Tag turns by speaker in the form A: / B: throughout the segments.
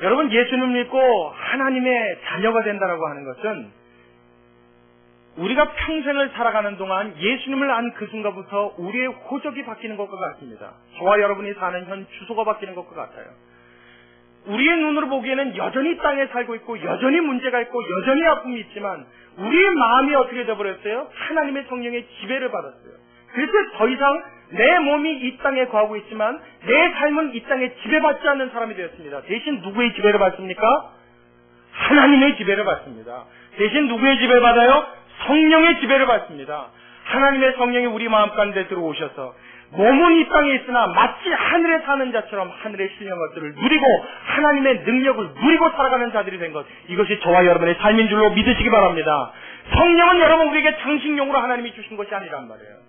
A: 여러분, 예수님을 믿고 하나님의 자녀가 된다라고 하는 것은 우리가 평생을 살아가는 동안 예수님을 안 그 순간부터 우리의 호적이 바뀌는 것과 같습니다. 저와 여러분이 사는 현 주소가 바뀌는 것과 같아요. 우리의 눈으로 보기에는 여전히 땅에 살고 있고 여전히 문제가 있고 여전히 아픔이 있지만 우리의 마음이 어떻게 되어버렸어요? 하나님의 성령의 지배를 받았어요. 그래서 더 이상 내 몸이 이 땅에 거하고 있지만 내 삶은 이 땅에 지배받지 않는 사람이 되었습니다. 대신 누구의 지배를 받습니까? 하나님의 지배를 받습니다. 대신 누구의 지배를 받아요? 성령의 지배를 받습니다. 하나님의 성령이 우리 마음 가운데 들어오셔서 몸은 이 땅에 있으나 마치 하늘에 사는 자처럼 하늘의 신령한 것들을 누리고 하나님의 능력을 누리고 살아가는 자들이 된 것, 이것이 저와 여러분의 삶인 줄로 믿으시기 바랍니다. 성령은 여러분 우리에게 장식용으로 하나님이 주신 것이 아니란 말이에요.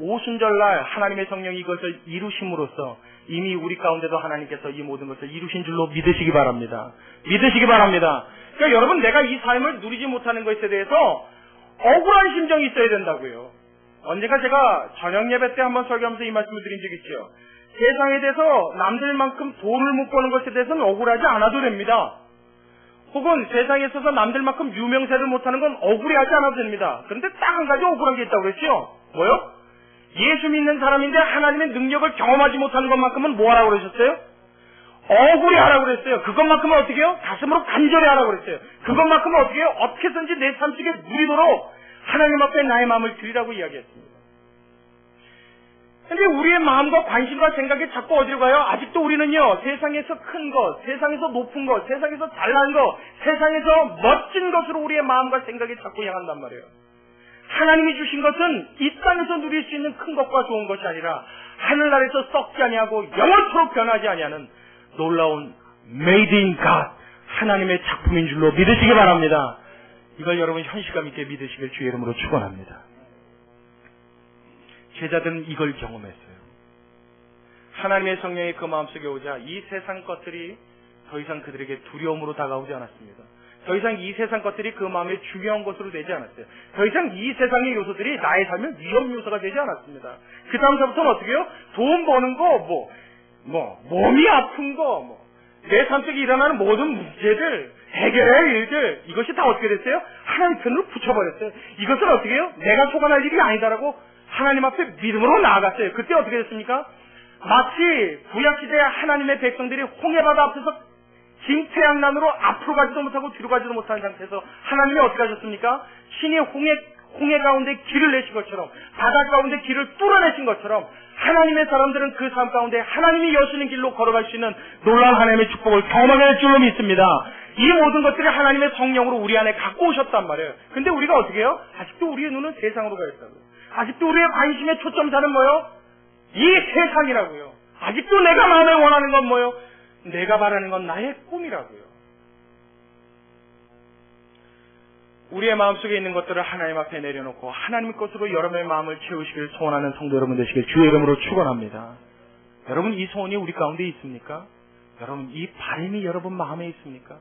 A: 오순절날 하나님의 성령이 이것을 이루심으로써 이미 우리 가운데도 하나님께서 이 모든 것을 이루신 줄로 믿으시기 바랍니다. 믿으시기 바랍니다. 그러니까 여러분, 내가 이 삶을 누리지 못하는 것에 대해서 억울한 심정이 있어야 된다고요. 언젠가 제가 저녁 예배 때 한번 설교하면서 이 말씀을 드린 적이 있죠. 세상에 대해서 남들만큼 돈을 못 버는 것에 대해서는 억울하지 않아도 됩니다. 혹은 세상에 있어서 남들만큼 유명세를 못하는 건 억울해하지 않아도 됩니다. 그런데 딱 한 가지 억울한 게 있다고 그랬죠. 뭐요? 예수 믿는 사람인데 하나님의 능력을 경험하지 못하는 것만큼은 뭐 하라고 그러셨어요? 억울해하라고 그랬어요. 그것만큼은 어떻게 해요? 가슴으로 간절해하라고 그랬어요. 그것만큼은 어떻게 해요? 어떻게든지 내 삶 속에 누리도록 하나님 앞에 나의 마음을 드리라고 이야기했습니다. 근데 우리의 마음과 관심과 생각이 자꾸 어디로 가요? 아직도 우리는요, 세상에서 큰 것, 세상에서 높은 것, 세상에서 잘난 것, 세상에서 멋진 것으로 우리의 마음과 생각이 자꾸 향한단 말이에요. 하나님이 주신 것은 이 땅에서 누릴 수 있는 큰 것과 좋은 것이 아니라 하늘나라에서 썩지 아니하고 영원토록 변하지 아니하는 놀라운 Made in God, 하나님의 작품인 줄로 믿으시기 바랍니다. 이걸 여러분 현실감 있게 믿으시길 주의 이름으로 축원합니다. 제자들은 이걸 경험했어요. 하나님의 성령이 그 마음속에 오자 이 세상 것들이 더 이상 그들에게 두려움으로 다가오지 않았습니다. 더 이상 이 세상 것들이 그 마음의 중요한 것으로 되지 않았어요. 더 이상 이 세상의 요소들이 나의 삶의 위험 요소가 되지 않았습니다. 그 다음서부터는 어떻게 해요? 돈 버는 거, 몸이 아픈 거, 내 삶 속에 일어나는 모든 문제들, 해결해야 할 일들, 이것이 다 어떻게 됐어요? 하나님 편으로 붙여버렸어요. 이것을 어떻게 해요? 내가 소관할 일이 아니다라고 하나님 앞에 믿음으로 나아갔어요. 그때 어떻게 됐습니까? 마치 구약시대의 하나님의 백성들이 홍해바다 앞에서 진태양난으로 앞으로 가지도 못하고 뒤로 가지도 못하는 상태에서 하나님이 어떻게 하셨습니까? 신이 홍해 가운데 길을 내신 것처럼, 바다 가운데 길을 뚫어내신 것처럼 하나님의 사람들은 그 삶 가운데 하나님이 여시는 길로 걸어갈 수 있는 놀라운 하나님의 축복을 경험하게 될 줄로 믿습니다. 이 모든 것들이 하나님의 성령으로 우리 안에 갖고 오셨단 말이에요. 근데 우리가 어떻게 해요? 아직도 우리의 눈은 세상으로 가 있다고요. 아직도 우리의 관심의 초점자는 뭐요? 이 세상이라고요. 아직도 내가 마음에 원하는 건 뭐요? 내가 바라는 건 나의 꿈이라고요. 우리의 마음속에 있는 것들을 하나님 앞에 내려놓고 하나님 것으로 여러분의 마음을 채우시길 소원하는 성도 여러분 되시길 주의 이름으로 축원합니다. 여러분, 이 소원이 우리 가운데 있습니까? 여러분, 이 바람이 여러분 마음에 있습니까?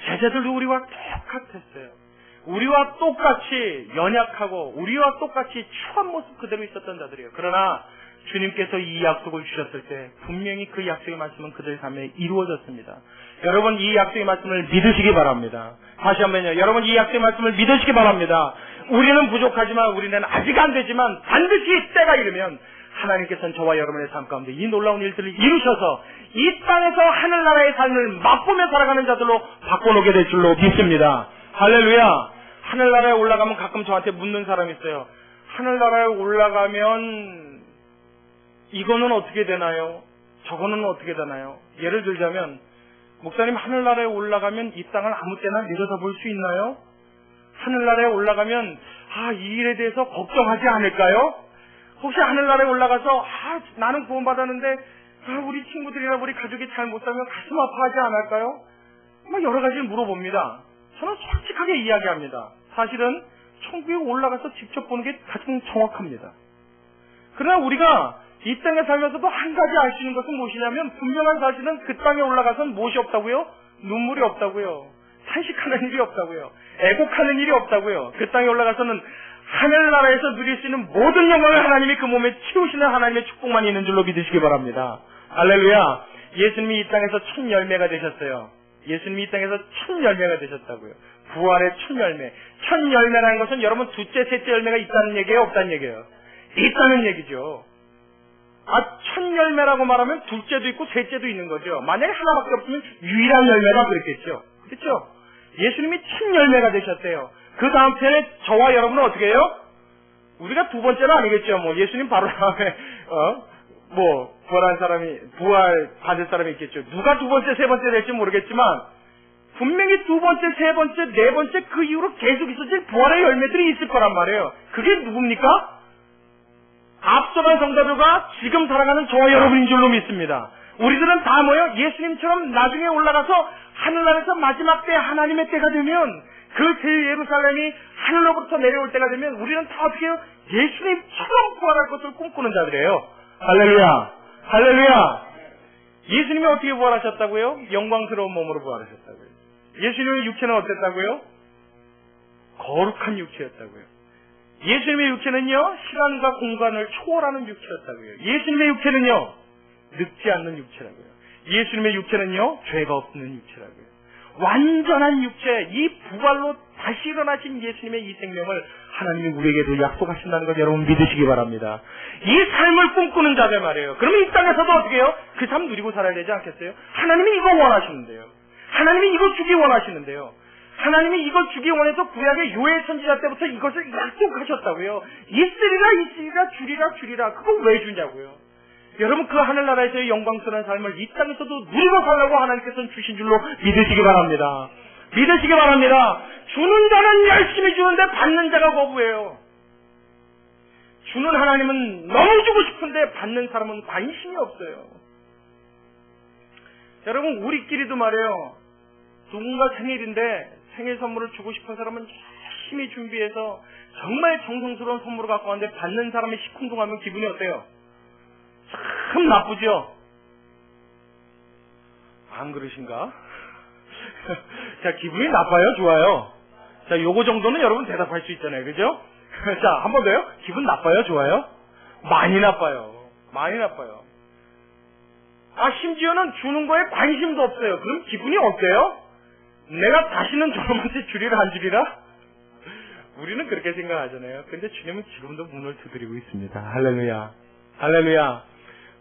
A: 제자들도 우리와 똑같았어요. 우리와 똑같이 연약하고 우리와 똑같이 추한 모습 그대로 있었던 자들이에요. 그러나 주님께서 이 약속을 주셨을 때 분명히 그 약속의 말씀은 그들 삶에 이루어졌습니다. 여러분, 이 약속의 말씀을 믿으시기 바랍니다. 다시 한번요. 여러분, 이 약속의 말씀을 믿으시기 바랍니다. 우리는 부족하지만, 우리는 아직 안 되지만 반드시 때가 이르면 하나님께서는 저와 여러분의 삶 가운데 이 놀라운 일들을 이루셔서 이 땅에서 하늘나라의 삶을 맛보며 살아가는 자들로 바꿔놓게 될 줄로 믿습니다. 할렐루야. 하늘나라에 올라가면 가끔 저한테 묻는 사람이 있어요. 하늘나라에 올라가면 이거는 어떻게 되나요? 저거는 어떻게 되나요? 예를 들자면, 목사님, 하늘나라에 올라가면 이 땅을 아무 때나 내려다볼 수 있나요? 하늘나라에 올라가면 이 일에 대해서 걱정하지 않을까요? 혹시 하늘나라에 올라가서 나는 구원받았는데 우리 친구들이나 우리 가족이 잘 못 살면 가슴 아파하지 않을까요? 여러 가지를 물어봅니다. 저는 솔직하게 이야기합니다. 사실은 천국에 올라가서 직접 보는 게 가장 정확합니다. 그러나 우리가 이 땅에 살면서도 한 가지 알 수 있는 것은 무엇이냐면, 분명한 사실은 그 땅에 올라가서는 무엇이 없다고요? 눈물이 없다고요. 탄식하는 일이 없다고요. 애곡하는 일이 없다고요. 그 땅에 올라가서는 하늘나라에서 누릴 수 있는 모든 영광을 하나님이 그 몸에 치우시는 하나님의 축복만 있는 줄로 믿으시기 바랍니다. 할렐루야. 예수님이 이 땅에서 첫 열매가 되셨어요. 예수님이 이 땅에서 첫 열매가 되셨다고요. 부활의 첫 열매. 첫 열매라는 것은 여러분 둘째, 셋째 열매가 있다는 얘기예요? 없다는 얘기예요? 있다는 얘기죠. 첫 열매라고 말하면 둘째도 있고 셋째도 있는 거죠. 만약에 하나밖에 없으면 유일한 열매가 그랬겠죠. 그렇죠? 예수님이 첫 열매가 되셨대요. 그 다음 편에 저와 여러분은 어떻게 해요? 우리가 두 번째는 아니겠죠. 뭐 예수님 바로 다음에 부활 받을 사람이 있겠죠. 누가 두 번째, 세 번째 될지 모르겠지만 분명히 두 번째, 세 번째, 네 번째 그 이후로 계속 있어질 부활의 열매들이 있을 거란 말이에요. 그게 누굽니까? 앞서간 성도들과 지금 살아가는 저와 여러분인 줄로 믿습니다. 우리들은 다 예수님처럼 나중에 올라가서 하늘나라에서 마지막 때 하나님의 때가 되면 그 새 예루살렘이 하늘로부터 내려올 때가 되면 우리는 다 어떻게 해요? 예수님처럼 부활할 것을 꿈꾸는 자들이에요. 할렐루야! 할렐루야! 예수님이 어떻게 부활하셨다고요? 영광스러운 몸으로 부활하셨다고요. 예수님의 육체는 어땠다고요? 거룩한 육체였다고요. 예수님의 육체는요, 시간과 공간을 초월하는 육체였다고요. 예수님의 육체는요, 늙지 않는 육체라고요. 예수님의 육체는요, 죄가 없는 육체라고요. 완전한 육체, 이 부활로 다시 일어나신 예수님의 이 생명을 하나님이 우리에게도 약속하신다는 것 여러분 믿으시기 바랍니다. 이 삶을 꿈꾸는 자들 말이에요. 그러면 이 땅에서도 어떻게 해요? 그 삶 누리고 살아야 되지 않겠어요? 하나님이 이거 원하시는데요. 하나님이 이거 주기 원하시는데요. 하나님이 이걸 주기 원해서 구약의 요엘 선지자 때부터 이것을 약속하셨다고요. 있으리라, 주리라. 그걸 왜 주냐고요. 여러분 그 하늘나라에서의 영광스러운 삶을 이 땅에서도 누리고 살라고 하나님께서는 주신 줄로 믿으시기 바랍니다. 믿으시기 바랍니다. 주는 자는 열심히 주는데 받는 자가 거부해요. 주는 하나님은 너무 주고 싶은데 받는 사람은 관심이 없어요. 여러분 우리끼리도 말이에요. 누군가 생일인데 생일 선물을 주고 싶은 사람은 열심히 준비해서 정말 정성스러운 선물을 갖고 왔는데 받는 사람이 시큰둥하면 기분이 어때요? 참 나쁘죠? 안 그러신가? 자, 기분이 나빠요? 좋아요? 자, 요거 정도는 여러분 대답할 수 있잖아요. 그죠? 자, 한 번 더요. 기분 나빠요? 좋아요? 많이 나빠요. 많이 나빠요. 심지어는 주는 거에 관심도 없어요. 그럼 기분이 어때요? 내가 다시는 저놈한테 주리라 안 주리라? 우리는 그렇게 생각하잖아요. 근데 주님은 지금도 문을 두드리고 있습니다. 할렐루야. 할렐루야.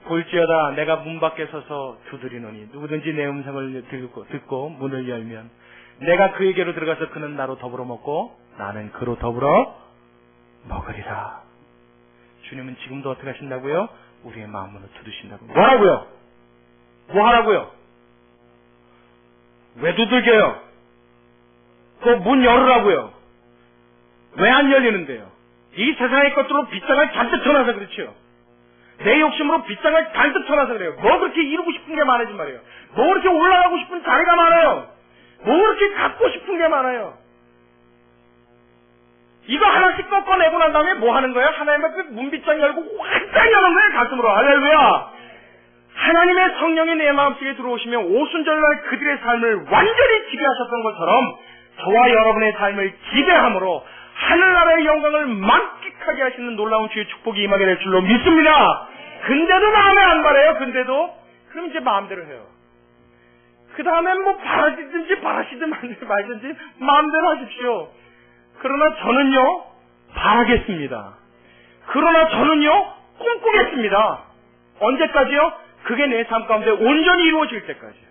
A: 볼지어다 내가 문 밖에 서서 두드리노니 누구든지 내 음성을 듣고 문을 열면 내가 그에게로 들어가서 그는 나로 더불어 먹고 나는 그로 더불어 먹으리라. 주님은 지금도 어떻게 하신다고요? 우리의 마음으로 두드신다고. 뭐라고요? 뭐 하라고요? 왜 두들겨요? 그 문 열으라고요. 왜 안 열리는데요? 이 세상의 것들로 빗장을 잔뜩 쳐놔서 그렇죠. 내 욕심으로 빗장을 잔뜩 쳐놔서 그래요. 뭐 그렇게 이루고 싶은 게 많아지 말이에요. 뭐 그렇게 올라가고 싶은 자리가 많아요. 뭐 그렇게 갖고 싶은 게 많아요. 이거 하나씩 꺾어내고 난 다음에 뭐 하는 거예요? 하나님의 그 문빗장 열고 완전히 여는 거예요. 가슴으로. 할렐루야. 하나님의 성령이 내 마음속에 들어오시면 오순절날 그들의 삶을 완전히 지배하셨던 것처럼 저와 여러분의 삶을 지배함으로 하늘나라의 영광을 만끽하게 하시는 놀라운 주의 축복이 임하게 될 줄로 믿습니다. 근데도 마음에 안 바래요. 근데도 그럼 이제 마음대로 해요. 그 다음엔 뭐 바라시든지 말든지 마음대로 하십시오. 그러나 저는요 바라겠습니다. 그러나 저는요 꿈꾸겠습니다. 언제까지요? 그게 내 삶 가운데 온전히 이루어질 때까지요.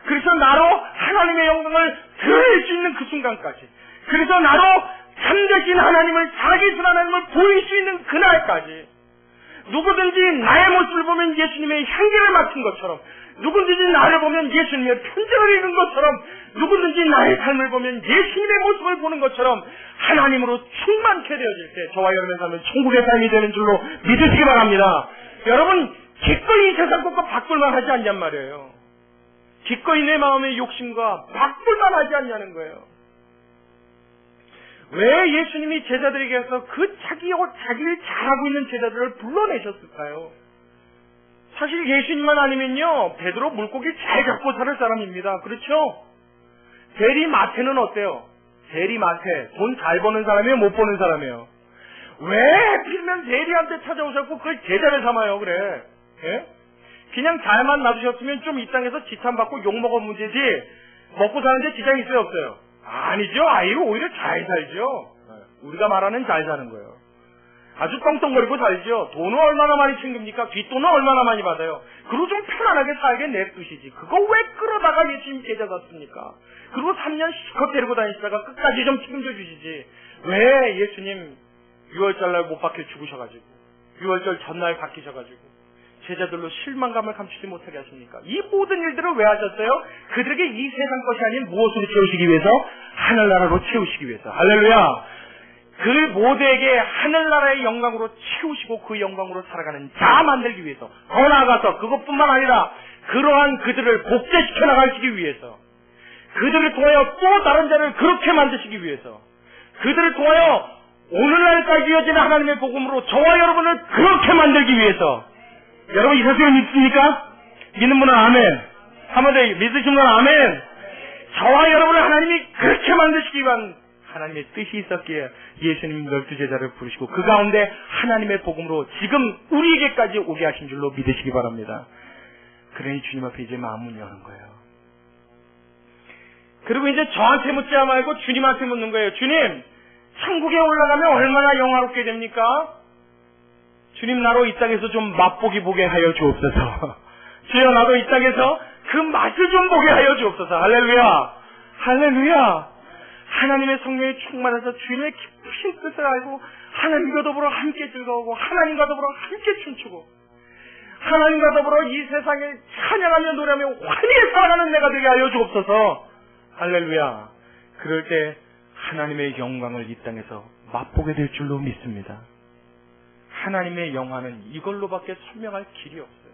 A: 그래서 나로 하나님의 영광을 드러낼 수 있는 그 순간까지, 그래서 나로 참되신 하나님을, 살아계신 하나님을 보일 수 있는 그날까지, 누구든지 나의 모습을 보면 예수님의 향기를 맡은 것처럼, 누구든지 나를 보면 예수님의 편지를 읽은 것처럼, 누구든지 나의 삶을 보면 예수님의 모습을 보는 것처럼 하나님으로 충만케 되어질 때 저와 여러분의 삶은 천국의 삶이 되는 줄로 믿으시기 바랍니다. 여러분 기꺼이 세상 것과 바꿀만 하지 않냔 말이에요. 기꺼이 내 마음의 욕심과 바꿀만 하지 않냐는 거예요. 왜 예수님이 제자들에게서 그 자기를 잘하고 있는 제자들을 불러내셨을까요? 사실 예수님만 아니면요 베드로 물고기 잘 잡고 살 사람입니다. 그렇죠? 대리 마태는 어때요? 대리 마태 돈 잘 버는 사람이에요? 못 버는 사람이에요? 왜 필면 대리한테 찾아오셨고 그걸 제자를 삼아요? 그래? 예? 그냥 잘만 놔두셨으면 좀 이 땅에서 지탄받고 욕먹은 문제지 먹고 사는데 지장이 있어요 없어요? 아니죠. 아유 오히려 잘 살죠. 우리가 말하는 잘 사는 거예요. 아주 떵떵거리고 살죠. 돈은 얼마나 많이 챙깁니까? 뒷돈은 얼마나 많이 받아요. 그리고 좀 편안하게 살게 냅두시지. 그거 왜 끌어다가 예수님 제자 같습니까? 그리고 3년 실컷 데리고 다니시다가 끝까지 좀 책임져 주시지. 왜 예수님 6월절날 못 박혀 죽으셔가지고 6월절 전날 바뀌셔가지고 제자들로 실망감을 감추지 못하게 하십니까? 이 모든 일들을 왜 하셨어요? 그들에게 이 세상 것이 아닌 무엇으로 채우시기 위해서? 하늘나라로 채우시기 위해서. 할렐루야. 그 모두에게 하늘나라의 영광으로 채우시고 그 영광으로 살아가는 자 만들기 위해서, 더 나아가서 그것뿐만 아니라 그러한 그들을 복제시켜 나가시기 위해서, 그들을 통하여 또 다른 자를 그렇게 만드시기 위해서, 그들을 통하여 오늘날까지 이어지는 하나님의 복음으로 저와 여러분을 그렇게 만들기 위해서. 여러분 이 사실을 믿습니까? 믿는 분은 아멘. 한번 더 믿으시는 분은 아멘. 저와 여러분을 하나님이 그렇게 만드시기 위한 하나님의 뜻이 있었기에 예수님 12제자를 부르시고 그 가운데 하나님의 복음으로 지금 우리에게까지 오게 하신 줄로 믿으시기 바랍니다. 그러니 주님 앞에 이제 마음을 여는 거예요. 그리고 이제 저한테 묻지 말고 주님한테 묻는 거예요. 주님, 천국에 올라가면 얼마나 영화롭게 됩니까? 주님, 나로 이 땅에서 좀 맛보기 보게 하여 주옵소서. 주여, 나도 이 땅에서 그 맛을 좀 보게 하여 주옵소서. 할렐루야. 할렐루야. 하나님의 성령이 충만해서 주님의 깊으신 뜻을 알고 하나님과 더불어 함께 즐거우고 하나님과 더불어 함께 춤추고 하나님과 더불어 이 세상에 찬양하며 노래하며 환희에 살아가는 내가 되게 하여 주옵소서. 할렐루야. 그럴 때 하나님의 영광을 이 땅에서 맛보게 될 줄로 믿습니다. 하나님의 영화는 이걸로밖에 설명할 길이 없어요.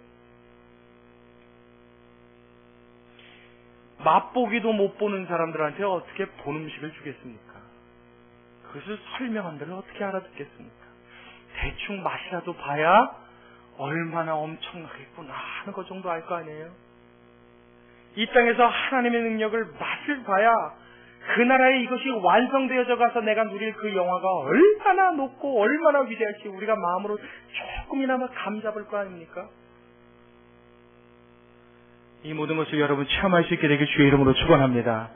A: 맛보기도 못 보는 사람들한테 어떻게 본 음식을 주겠습니까? 그것을 설명한들 어떻게 알아듣겠습니까? 대충 맛이라도 봐야 얼마나 엄청나겠구나 하는 것 정도 알 거 아니에요? 이 땅에서 하나님의 능력을 맛을 봐야 그 나라에 이것이 완성되어져 가서 내가 누릴 그 영화가 얼마나 높고 얼마나 위대할지 우리가 마음으로 조금이나마 감잡을 거 아닙니까? 이 모든 것을 여러분 체험할 수 있게 되길 주의 이름으로 축원합니다.